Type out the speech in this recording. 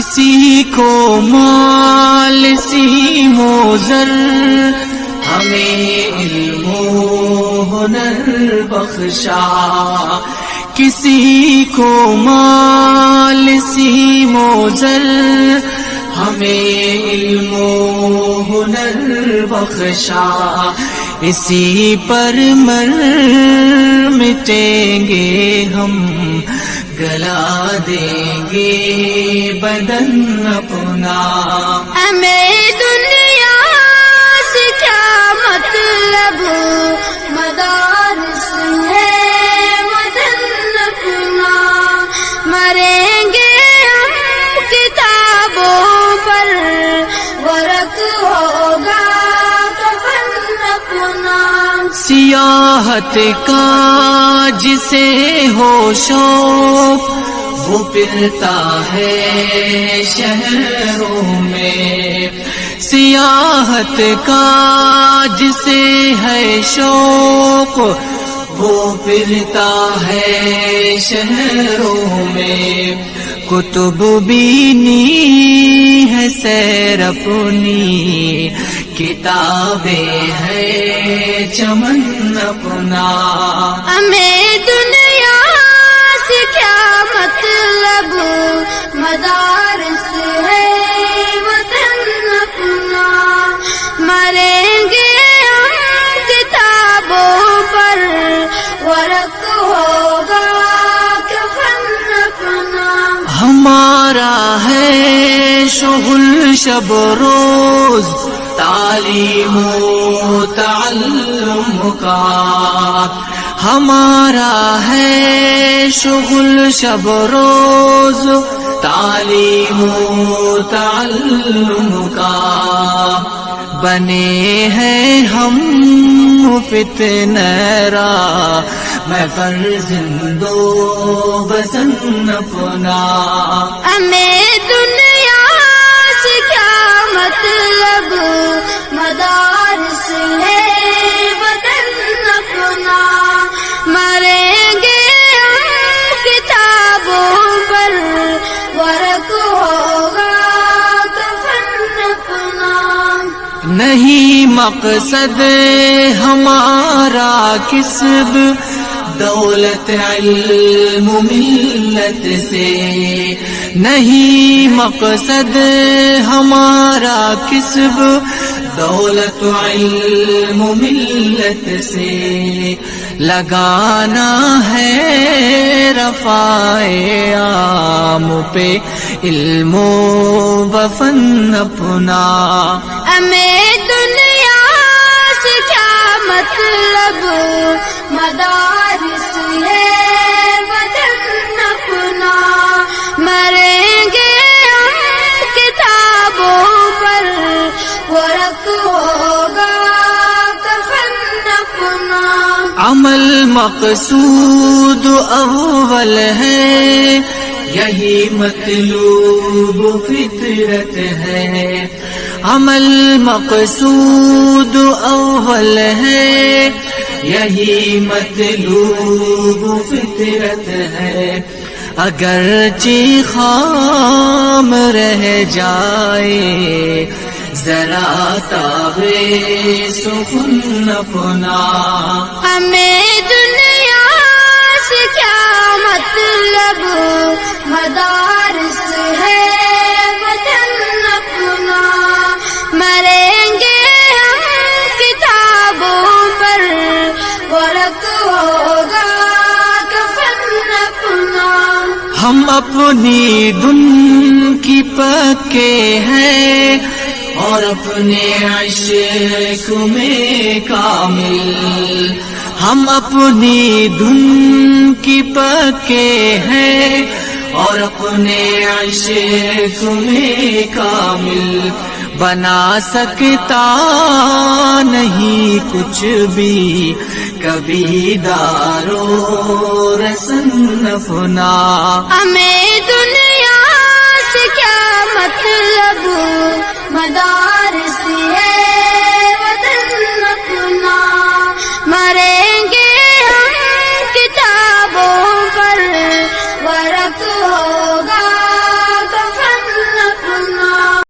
کسی کو مال سیم و زر، ہمیں علم و ہنر بخشا. کسی کو مال سیم و زر، ہمیں علم و ہنر بخشا. اسی پر مر مٹیں گے ہم، گلا دیں گے بدن اپنا. ہمیں دنیا سے کیا مطلب، مدارس ہے وطن اپنا. مریں گے ہم کتابوں پر، ورق ہوگا کفن اپنا. سیاحت کا جسے ہو شوق، وہ پھرتا ہے شہروں میں. سیاحت کا جسے ہے شوق، وہ پھرتا ہے شہروں میں. کتب بینی ہے سیر اپنی، کتابیں ہے چمن اپنا. ہمیں دنیا سے کیا مطلب، مدارس ہے وطن اپنا. مریں گے ہم کتابوں پر، ورق ہوگا کفن اپنا. ہمارا ہے شغل شب روز، تعلیم و تعلم کا. ہمارا ہے شغل شب روز، تعلیم و تعلم کا. بنے ہیں ہم فتنہ را، میں فرزند و بزن اپنا. ہمیں دنیا سے کیا مطلب، مدارس ہے وطن اپنا. مریں گے ہم کتابوں پر، ورق ہوگا کفن اپنا. نہیں مقصد ہمارا کسب، دولت علم ملت سے. نہیں مقصد ہمارا کسب، دولت علم ملت سے. لگانا ہے رفع عام پہ علم و فن اپنا. ہمیں دنیا سے کیا مطلب، مدارس ہے وطن اپنا. مریں گے ہم کتابوں پر، ورق ہوگا کفن اپنا. عمل مقصود اول ہے، یہی مطلوب فطرت ہے. عمل مقصود اول ہے، یہی مطلوب فطرت ہے. اگرچہ خام رہ جائے، ذرا تابے سخن اپنا. ہمیں دنیا سے کیا مطلب، مدارس ہے وطن اپنا. مریں گے ہم کتابوں پر، ورق ہوگا کفن اپنا. ہم اپنی دن کی پکے ہیں، اور اپنے عشق میں کامل. ہم اپنی دھن کی پکے ہیں، اور اپنے عشق میں کامل. بنا سکتا نہیں کچھ بھی کبھی دارو رسن اپنا. ہمیں دنیا سے کیا مطلب، مدار